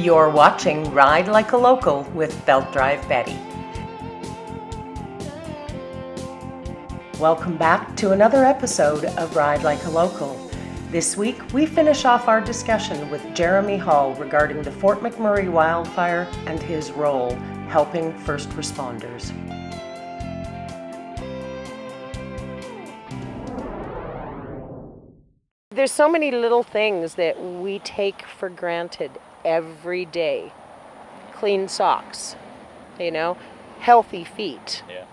You're watching Ride Like a Local with Belt Drive Betty. Welcome back to another episode of Ride Like a Local. This week, we finish off our discussion with Jeremy Hall regarding the Fort McMurray wildfire and his role helping first responders. There's so many little things that we take for granted every day. Clean socks, healthy feet. Yeah.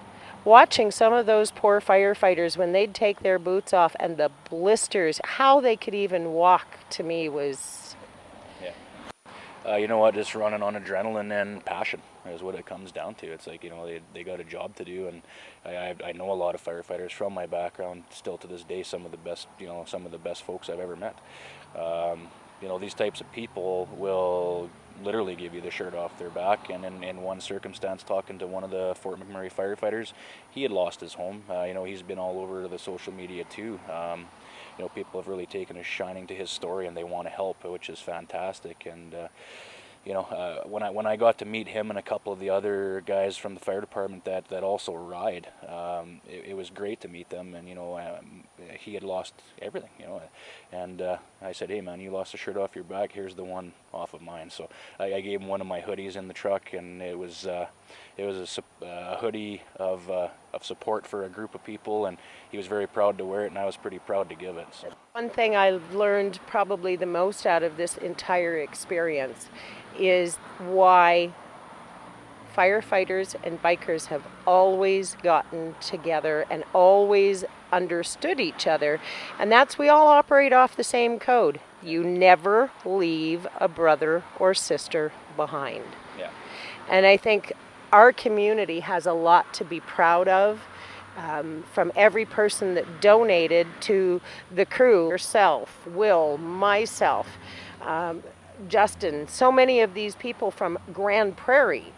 Watching some of those poor firefighters when they'd take their boots off and the blisters, how they could even walk, to me was... You know what, just running on adrenaline and passion is what it comes down to. It's like, they got a job to do, and I know a lot of firefighters from my background, still to this day, some of the best folks I've ever met. These types of people will literally give you the shirt off their back, and in one circumstance, talking to one of the Fort McMurray firefighters, he had lost his home. He's been all over the social media too. People have really taken a shining to his story, and they want to help, which is fantastic. And when I got to meet him and a couple of the other guys from the fire department that also ride, it was great to meet them. And he had lost everything, and I said, hey man, you lost a shirt off your back, here's the one off of mine. So I gave him one of my hoodies in the truck, and it was a hoodie of support for a group of people, and he was very proud to wear it, and I was pretty proud to give it. So. One thing I learned probably the most out of this entire experience is why firefighters and bikers have always gotten together and always understood each other, and that's we all operate off the same code. You never leave a brother or sister behind. Yeah. And I think our community has a lot to be proud of, from every person that donated to the crew, yourself, Will, myself, Justin, so many of these people from Grand Prairie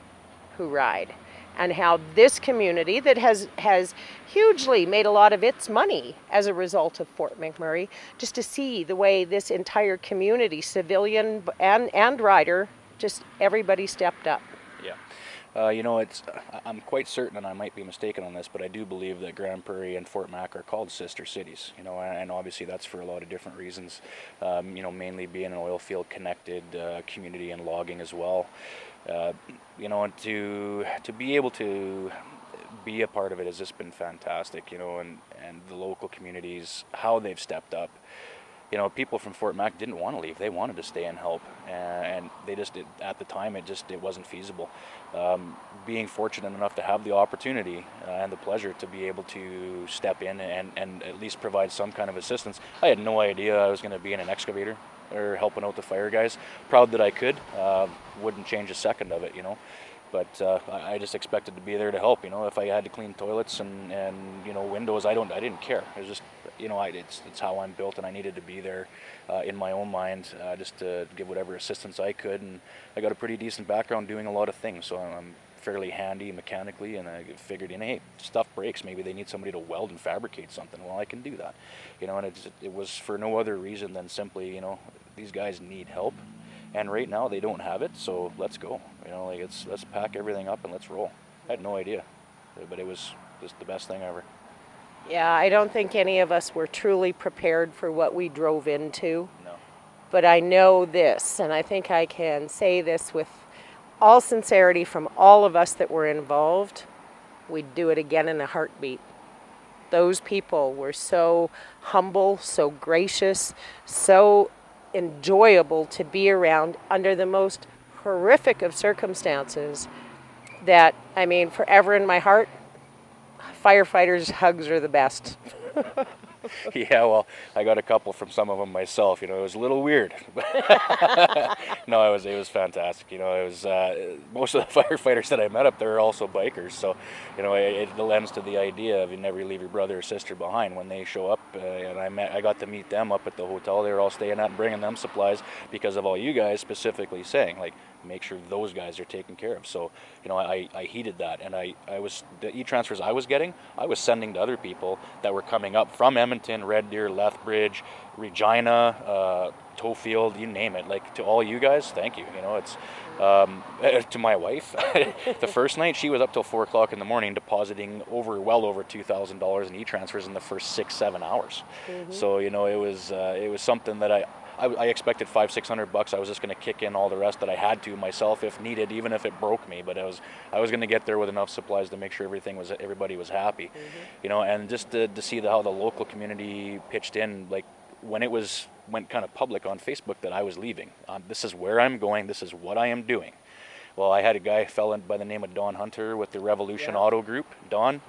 who ride, and how this community that has hugely made a lot of its money as a result of Fort McMurray, just to see the way this entire community, civilian and rider, just everybody stepped up. Yeah. I'm quite certain, and I might be mistaken on this, but I do believe that Grand Prairie and Fort Mac are called sister cities, and obviously that's for a lot of different reasons, mainly being an oil field connected community and logging as well. And to be able to be a part of it has just been fantastic, and the local communities, how they've stepped up. People from Fort Mac didn't want to leave. They wanted to stay and help, and they just at the time it wasn't feasible. Being fortunate enough to have the opportunity and the pleasure to be able to step in and at least provide some kind of assistance. I had no idea I was going to be in an excavator or helping out the fire guys. Proud that I could. Wouldn't change a second of it, But I just expected to be there to help. If I had to clean toilets and windows, I didn't care. It was just, it's how I'm built, and I needed to be there in my own mind, just to give whatever assistance I could. And I got a pretty decent background doing a lot of things, so I'm fairly handy mechanically, and I figured, hey, stuff breaks. Maybe they need somebody to weld and fabricate something. Well, I can do that. And it was for no other reason than simply, these guys need help. And right now they don't have it, so let's go. Let's pack everything up and let's roll. I had no idea, but it was just the best thing ever. Yeah, I don't think any of us were truly prepared for what we drove into. No. But I know this, and I think I can say this with all sincerity from all of us that were involved, we'd do it again in a heartbeat. Those people were so humble, so gracious, so enjoyable to be around under the most horrific of circumstances that, forever in my heart, firefighters' hugs are the best. Yeah, well, I got a couple from some of them myself. It was a little weird. No, it was fantastic. It was most of the firefighters that I met up there are also bikers. So, it lends to the idea of you never leave your brother or sister behind. When they show up, and I got to meet them up at the hotel they were all staying at and bringing them supplies because of all you guys specifically saying, like, make sure those guys are taken care of. So, you know, I heeded that, and the e-transfers I was getting, I was sending to other people that were coming up from Edmonton, Red Deer, Lethbridge, Regina, Tofield, you name it. Like, to all you guys, thank you. You know, it's to my wife. The first night, she was up till 4 o'clock in the morning depositing well over $2,000 in e-transfers in the first 6-7 hours. So, you know, it was something that I expected $500-600. I was just going to kick in all the rest that I had to myself if needed, even if it broke me. But I was going to get there with enough supplies to make sure everybody was happy, you know. And just to see how the local community pitched in, like when it went kind of public on Facebook that I was leaving. This is where I'm going. This is what I am doing. Well, I had a fellow by the name of Don Hunter with the Revolution Auto Group. Don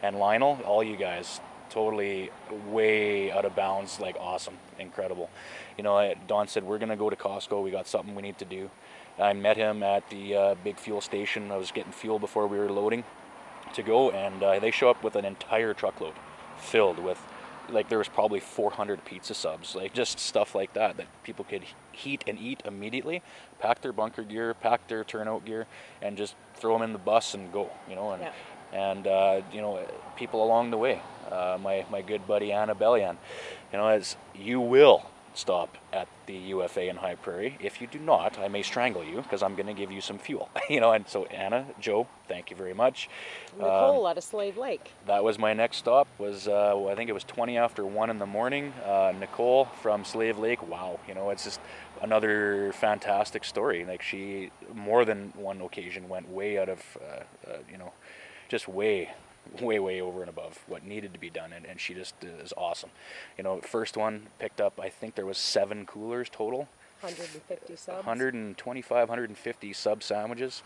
and Lionel, all you guys. Totally way out of bounds, like awesome, incredible. You know, Don said, we're going to go to Costco. We got something we need to do. I met him at the big fuel station. I was getting fuel before we were loading to go, and they show up with an entire truckload filled with, like, there was probably 400 pizza subs, like just stuff like that people could heat and eat immediately, pack their bunker gear, pack their turnout gear, and just throw them in the bus and go, you know. And you know, people along the way, my good buddy Anna Bellian, you know, as you will stop at the UFA in High Prairie. If you do not, I may strangle you because I'm going to give you some fuel. You know, and so Anna, Joe, thank you very much. Nicole out of Slave Lake. That was my next stop. Was I think it was 20 after 1 in the morning. Nicole from Slave Lake. Wow, you know, it's just another fantastic story. Like, she more than one occasion went way out of you know, just way over and above what needed to be done, and she just is awesome. You know, first one picked up, I think there was 7 coolers total, 150 subs, 125, 150 sub sandwiches,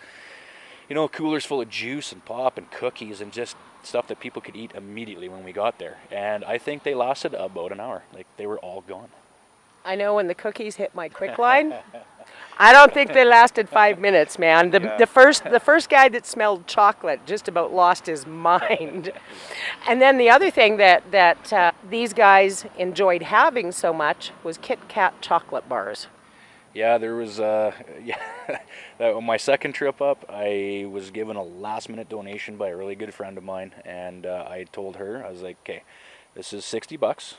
you know, coolers full of juice and pop and cookies and just stuff that people could eat immediately when we got there. And I think they lasted about an hour. Like, they were all gone. I know when the cookies hit my quick line, I don't think they lasted 5 minutes, man. The first guy that smelled chocolate just about lost his mind. And then the other thing that these guys enjoyed having so much was Kit Kat chocolate bars. Yeah, there was my second trip up, I was given a last-minute donation by a really good friend of mine, and I told her, I was like, okay, this is $60.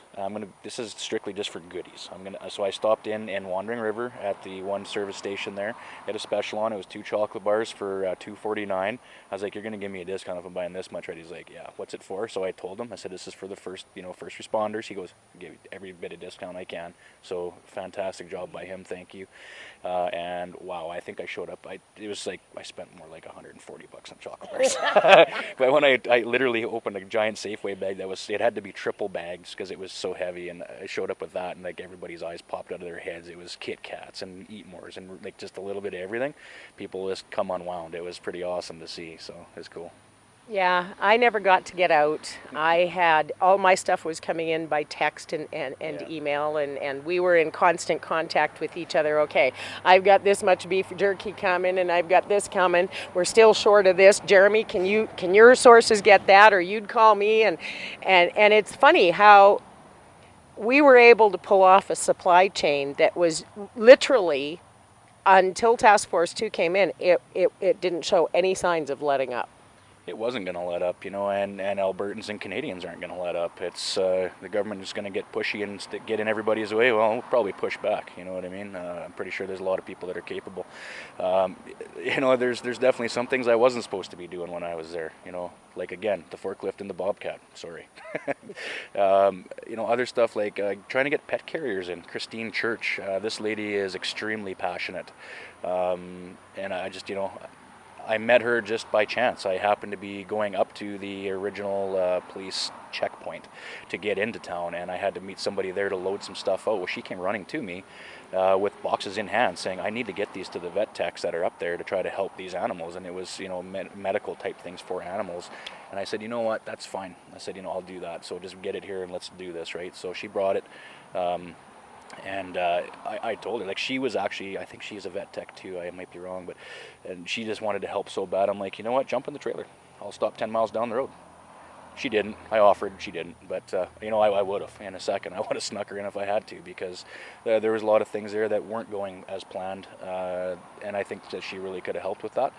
This is strictly just for goodies. So I stopped in Wandering River at the one service station there. They had a special on. It was 2 chocolate bars for $2.49. I was like, you're gonna give me a discount if I'm buying this much, right? He's like, yeah. What's it for? So I told him. I said, this is for the first responders. He goes, give every bit of discount I can. So fantastic job by him. Thank you. And wow, I think I showed up. It was like I spent more like $140 on chocolate bars. But when I literally opened a giant Safeway bag it had to be triple bags because it was so heavy, and I showed up with that, and like everybody's eyes popped out of their heads. It was Kit Kats and Eat Mores and like just a little bit of everything. People just come unwound. It was pretty awesome to see, so it's cool. Yeah, I never got to get out. I had, all my stuff was coming in by text and email, and we were in constant contact with each other. Okay, I've got this much beef jerky coming, and I've got this coming. We're still short of this. Jeremy, can your sources get that? Or you'd call me, and it's funny how we were able to pull off a supply chain that was literally, until Task Force 2 came in, it didn't show any signs of letting up. It wasn't going to let up, you know, and Albertans and Canadians aren't going to let up. It's the government is going to get pushy and get in everybody's way. Well, we'll probably push back, you know what I mean? I'm pretty sure there's a lot of people that are capable. You know, there's definitely some things I wasn't supposed to be doing when I was there, you know, like, again, the forklift and the Bobcat, sorry. You know, other stuff like trying to get pet carriers in. Christine Church, this lady is extremely passionate, and I just, you know, I met her just by chance. I happened to be going up to the original police checkpoint to get into town, and I had to meet somebody there to load some stuff out. Well, she came running to me with boxes in hand saying, I need to get these to the vet techs that are up there to try to help these animals. And it was, you know, medical type things for animals. And I said, you know what, that's fine. I said, you know, I'll do that. So just get it here and let's do this, right? So she brought it. And I told her, like, she was actually, I think she's a vet tech too, I might be wrong, and she just wanted to help so bad. I'm like, you know what, jump in the trailer. I'll stop 10 miles down the road. She didn't. I offered, she didn't. But, you know, I would have in a second. I would have snuck her in if I had to, because there was a lot of things there that weren't going as planned. And I think that she really could have helped with that.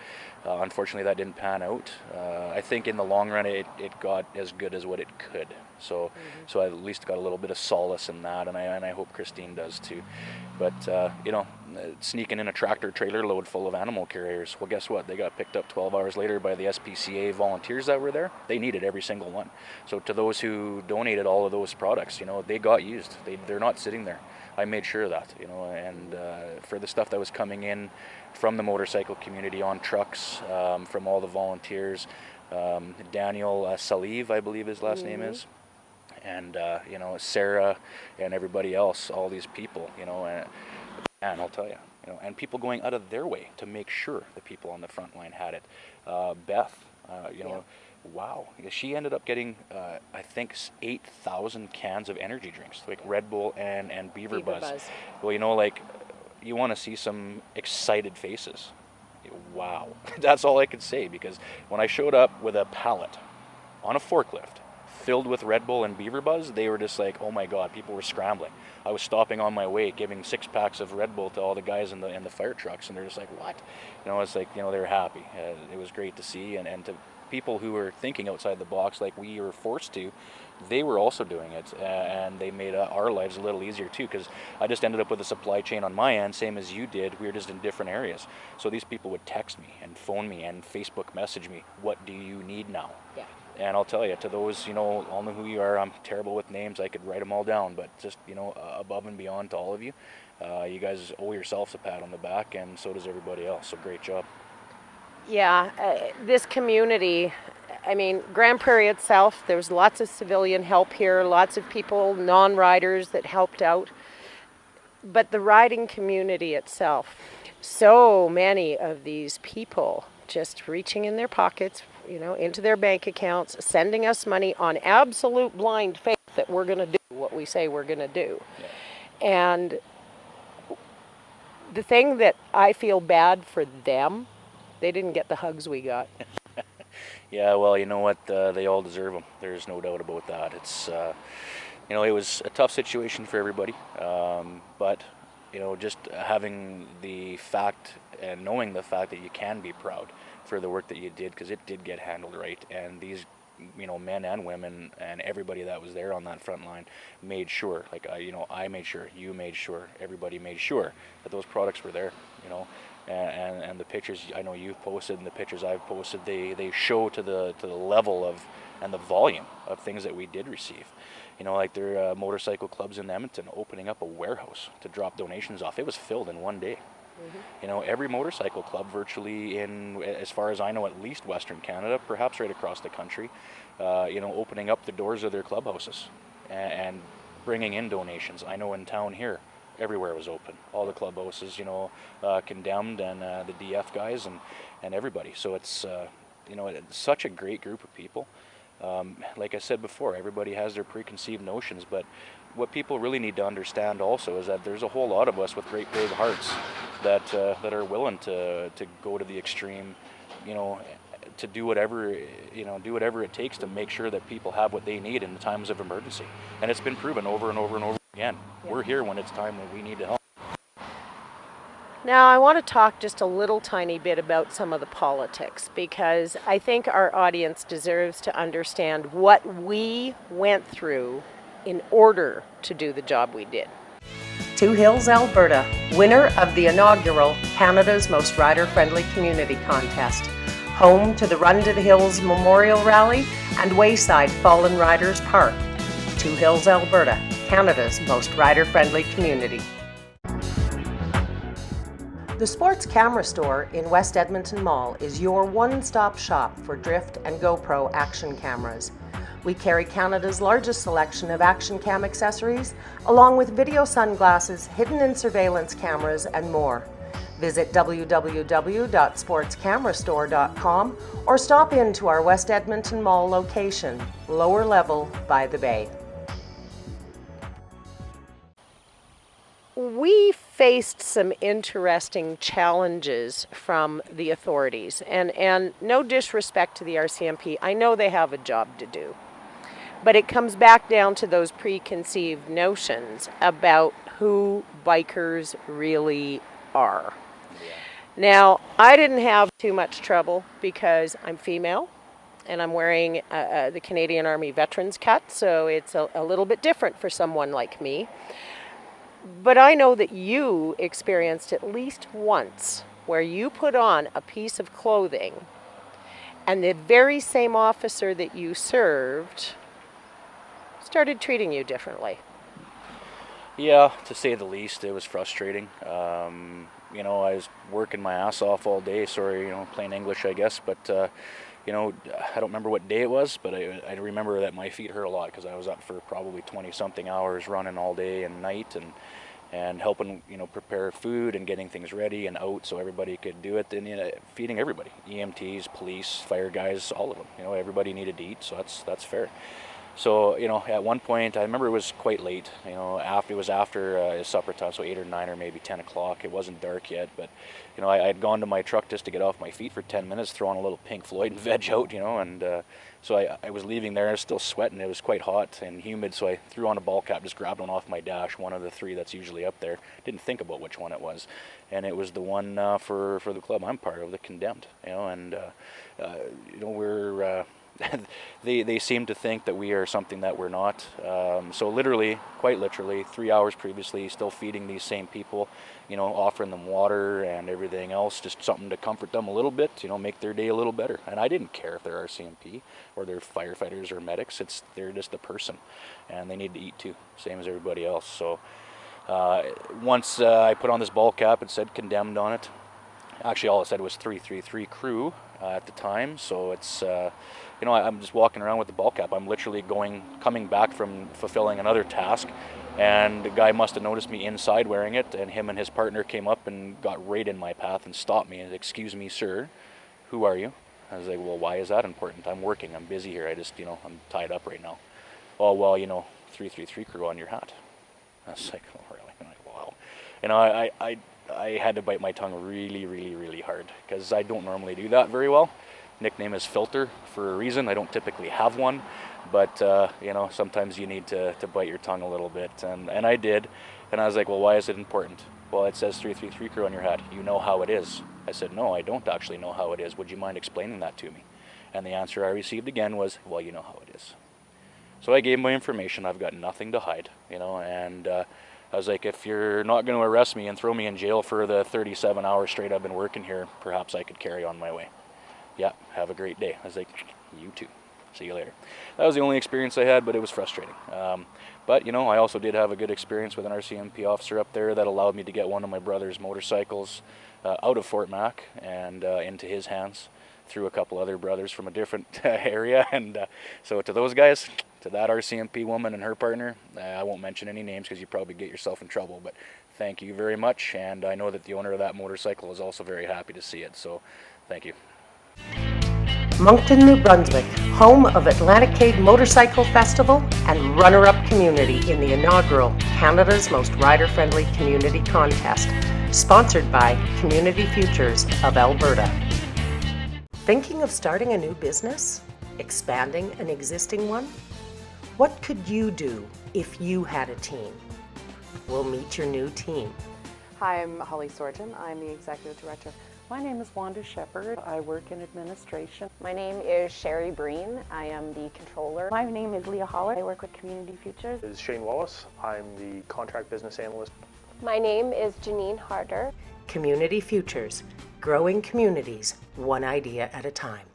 Unfortunately, that didn't pan out. I think in the long run, it got as good as what it could. So, so I at least got a little bit of solace in that, and I hope Christine does too. But, you know, sneaking in a tractor trailer load full of animal carriers, well, guess what? They got picked up 12 hours later by the SPCA volunteers that were there. They needed every single one. So to those who donated all of those products, you know, they got used. They're not sitting there. I made sure of that, you know, and for the stuff that was coming in from the motorcycle community on trucks, from all the volunteers, Daniel Saliv, I believe his last name is, and, you know, Sarah and everybody else, all these people, you know, and I'll tell you, you know, and people going out of their way to make sure the people on the front line had it. Beth, you know, wow, she ended up getting, I think, 8,000 cans of energy drinks, like Red Bull and Beaver Buzz. Well, you know, like, you want to see some excited faces. Wow, that's all I could say, because when I showed up with a pallet on a forklift filled with Red Bull and Beaver Buzz, they were just like, oh my God, people were scrambling. I was stopping on my way, giving 6 packs of Red Bull to all the guys in the fire trucks, and they're just like, what? You know, it's like, you know, they were happy. It was great to see, and to people who were thinking outside the box like we were forced to, they were also doing it, and they made our lives a little easier too, because I just ended up with a supply chain on my end, same as you did. We were just in different areas. So these people would text me and phone me and Facebook message me, what do you need now? Yeah. And I'll tell you, to those, you know, all know who you are. I'm terrible with names. I could write them all down, but just, you know, above and beyond to all of you, you guys owe yourselves a pat on the back, and so does everybody else. So great job. Yeah, this community, I mean, Grand Prairie itself, there was lots of civilian help here, lots of people, non-riders that helped out. But the riding community itself, so many of these people just reaching in their pockets, you know, into their bank accounts, sending us money on absolute blind faith that we're going to do what we say we're going to do. Yeah. And the thing that I feel bad for them, they didn't get the hugs we got. Yeah, well, you know what? They all deserve them. There's no doubt about that. It's, you know, it was a tough situation for everybody, but, you know, just having the fact and knowing the fact that you can be proud for the work that you did, because it did get handled right, and these, you know, men and women and everybody that was there on that front line made sure, like, you know, I made sure, you made sure, everybody made sure that those products were there, you know. And the pictures I know you've posted and the pictures I've posted, they show to the level of and the volume of things that we did receive. You know, like there are motorcycle clubs in Edmonton opening up a warehouse to drop donations off. It was filled in one day. Mm-hmm. You know, every motorcycle club virtually in, as far as I know, at least Western Canada, perhaps right across the country, you know, opening up the doors of their clubhouses and bringing in donations. I know in town here, everywhere was open. All the clubhouses, you know, condemned, and the DF guys and everybody. So it's, you know, it's such a great group of people. Like I said before, everybody has their preconceived notions, but what people really need to understand also is that there's a whole lot of us with great big hearts that are willing to go to the extreme, you know, to do whatever, you know, do whatever it takes to make sure that people have what they need in the times of emergency. And it's been proven over and over and over again. Yeah. We're here when it's time when we need to help. Now, I want to talk just a little tiny bit about some of the politics, because I think our audience deserves to understand what we went through in order to do the job we did. Two Hills, Alberta, winner of the inaugural Canada's Most Rider-Friendly Community Contest, home to the Run to the Hills Memorial Rally and Wayside Fallen Riders Park. Two Hills, Alberta, Canada's most rider-friendly community. The Sports Camera Store in West Edmonton Mall is your one-stop shop for drift and GoPro action cameras. We carry Canada's largest selection of action cam accessories, along with video sunglasses, hidden and surveillance cameras, and more. Visit www.sportscamerastore.com or stop into our West Edmonton Mall location, lower level by the bay. We faced some interesting challenges from the authorities, and no disrespect to the RCMP, I know they have a job to do. But it comes back down to those preconceived notions about who bikers really are. Now, I didn't have too much trouble because I'm female and I'm wearing the Canadian Army Veterans cut, so it's a little bit different for someone like me. But I know that you experienced at least once where you put on a piece of clothing and the very same officer that you served started treating you differently. Yeah, to say the least, it was frustrating. You know, I was working my ass off all day, sorry, you know, plain English, I guess, but, you know, I don't remember what day it was, but I remember that my feet hurt a lot because I was up for probably 20-something hours running all day and night and helping, you know, prepare food and getting things ready and out so everybody could do it, and you know, feeding everybody, EMTs, police, fire guys, all of them, you know, everybody needed to eat, so that's fair. So, you know, at one point, I remember it was quite late, you know, it was after supper time, so 8 or 9 or maybe 10 o'clock. It wasn't dark yet, but, you know, I had gone to my truck just to get off my feet for 10 minutes, throwing a little Pink Floyd and veg out, you know, and so I was leaving there, I was still sweating, it was quite hot and humid, so I threw on a ball cap, just grabbed one off my dash, one of the 3 that's usually up there, didn't think about which one it was, and it was the one for the club I'm part of, the Condemned, you know, and, you know, we're... they seem to think that we are something that we're not. So literally, quite literally, 3 hours previously, still feeding these same people, you know, offering them water and everything else, just something to comfort them a little bit, you know, make their day a little better. And I didn't care if they're RCMP or they're firefighters or medics. They're just a person, and they need to eat too, same as everybody else. So once I put on this ball cap, it said Condemned on it. Actually, all it said was 333 crew at the time, so it's, you know, I'm just walking around with the ball cap. I'm literally coming back from fulfilling another task, and the guy must have noticed me inside wearing it, and him and his partner came up and got right in my path and stopped me and said, "Excuse me, sir, who are you?" I was like, "Well, why is that important? I'm working, I'm busy here, you know, I'm tied up right now." "Oh, well, you know, 333 crew on your hat." I was like, "Oh, really?" I'm like, wow. You know, I had to bite my tongue really, really, really hard because I don't normally do that very well. Nickname is Filter for a reason. I don't typically have one, but you know, sometimes you need to bite your tongue a little bit, and I did, and I was like, "Well, why is it important?" "Well, it says 333 crew on your hat. You know how it is." I said, "No, I don't actually know how it is. Would you mind explaining that to me?" And the answer I received again was, "Well, you know how it is." So I gave my information. I've got nothing to hide, you know, and I was like, if you're not going to arrest me and throw me in jail for the 37 hours straight I've been working here, perhaps I could carry on my way. "Yeah, have a great day." I was like, "You too. See you later." That was the only experience I had, but it was frustrating. But, you know, I also did have a good experience with an RCMP officer up there that allowed me to get one of my brother's motorcycles out of Fort Mac and into his hands through a couple other brothers from a different area. And so to those guys, to that RCMP woman and her partner, I won't mention any names because you probably get yourself in trouble, but thank you very much. And I know that the owner of that motorcycle is also very happy to see it, so thank you. Moncton, New Brunswick, home of Atlanticade Motorcycle Festival and runner-up community in the inaugural Canada's Most Rider-Friendly Community Contest, sponsored by Community Futures of Alberta. Thinking of starting a new business? Expanding an existing one? What could you do if you had a team? We'll meet your new team. Hi, I'm Holly Sorgen. I'm the Executive Director. My name is Wanda Shepard. I work in administration. My name is Sherry Breen. I am the controller. My name is Leah Holler. I work with Community Futures. This is Shane Wallace. I'm the contract business analyst. My name is Janine Harder. Community Futures, growing communities, one idea at a time.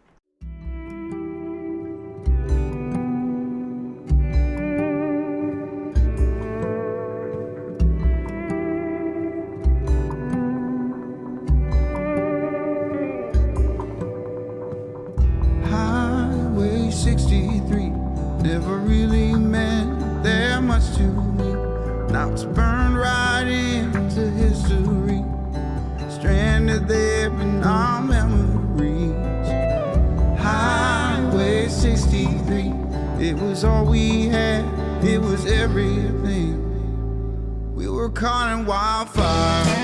Highway 63 never really meant that much to me. Now it's burned right into history, stranded there in our memories. Highway 63, it was all we had, it was everything. We were caught in wildfire.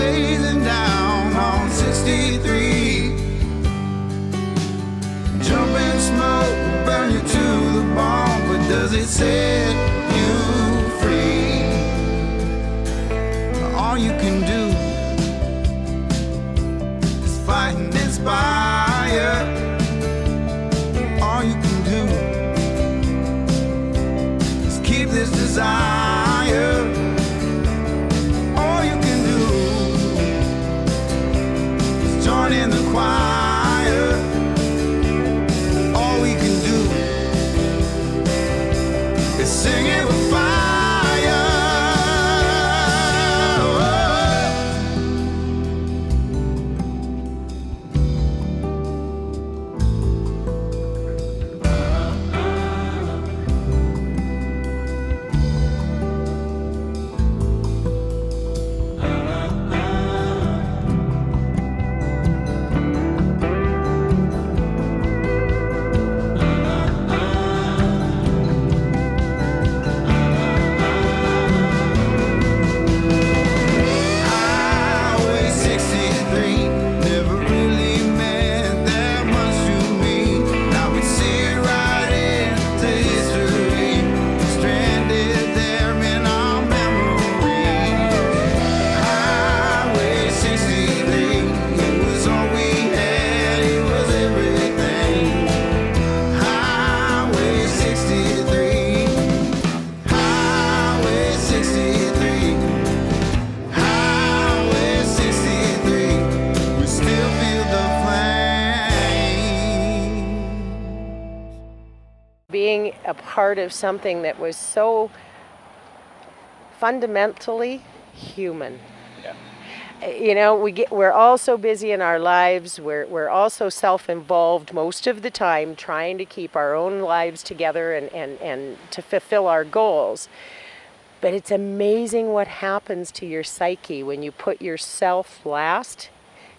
blazing down on 63. Jumping smoke will burn you to the bone, but does it set you free? All you can do is fight and inspire. All you can do is keep this desire. All you can do is join in the choir. All we can do is sing it with fire. Being a part of something that was so fundamentally human. Yeah. You know, we're all so busy in our lives. We're all so self-involved most of the time, trying to keep our own lives together and to fulfill our goals. But it's amazing what happens to your psyche when you put yourself last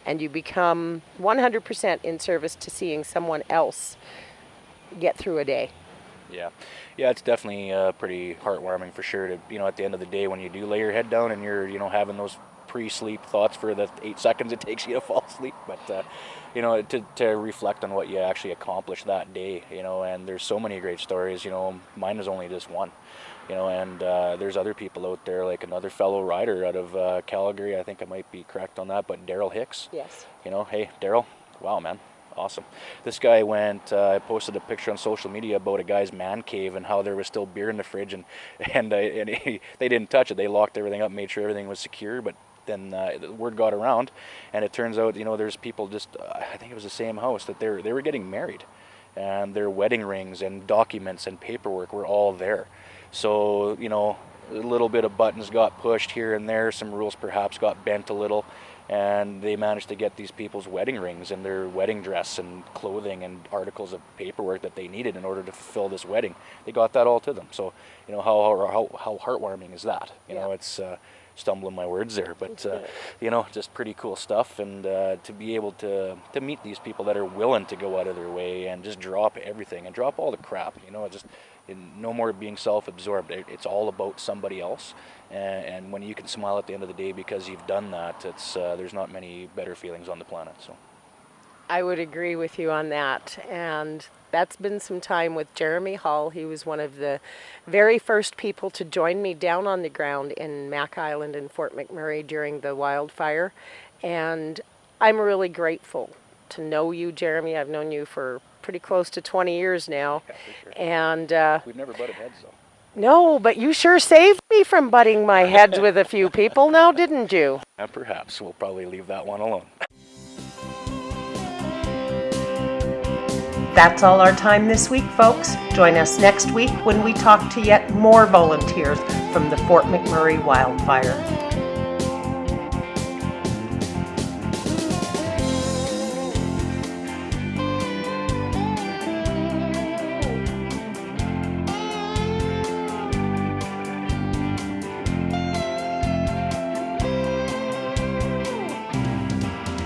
and you become 100% in service to seeing someone else get through a day. Yeah, it's definitely pretty heartwarming for sure. To at the end of the day, when you do lay your head down and you're having those pre-sleep thoughts for the 8 seconds it takes you to fall asleep, but to reflect on what you actually accomplished that day, and there's so many great stories. Mine is only just one, and there's other people out there, like another fellow rider out of Calgary. I think I might be correct on that, but Daryl Hicks. Yes. Hey Daryl, wow man. Awesome. This guy went, I posted a picture on social media about a guy's man cave and how there was still beer in the fridge, and they didn't touch it. They locked everything up, made sure everything was secure, but then the word got around, and it turns out, there's people just, I think it was the same house, that they were getting married, and their wedding rings and documents and paperwork were all there. So, a little bit of buttons got pushed here and there, some rules perhaps got bent a little, and they managed to get these people's wedding rings and their wedding dress and clothing and articles of paperwork that they needed in order to fulfill this wedding. They got that all to them. So, how heartwarming is that? It's stumbling my words there, but just pretty cool stuff. And to be able to meet these people that are willing to go out of their way and just drop everything and drop all the crap. Just no more being self-absorbed. It's all about somebody else. And when you can smile at the end of the day because you've done that, it's there's not many better feelings on the planet. So I would agree with you on that. And that's been some time with Jeremy Hall. He was one of the very first people to join me down on the ground in Mac Island in Fort McMurray during the wildfire. And I'm really grateful to know you, Jeremy. I've known you for pretty close to 20 years now. yeah, for sure. And We've never butted heads though. no, but you sure saved me from butting my heads with a few people now, didn't you? Perhaps we'll probably leave that one alone. That's all our time this week, folks. Join us next week when we talk to yet more volunteers from the Fort McMurray wildfire.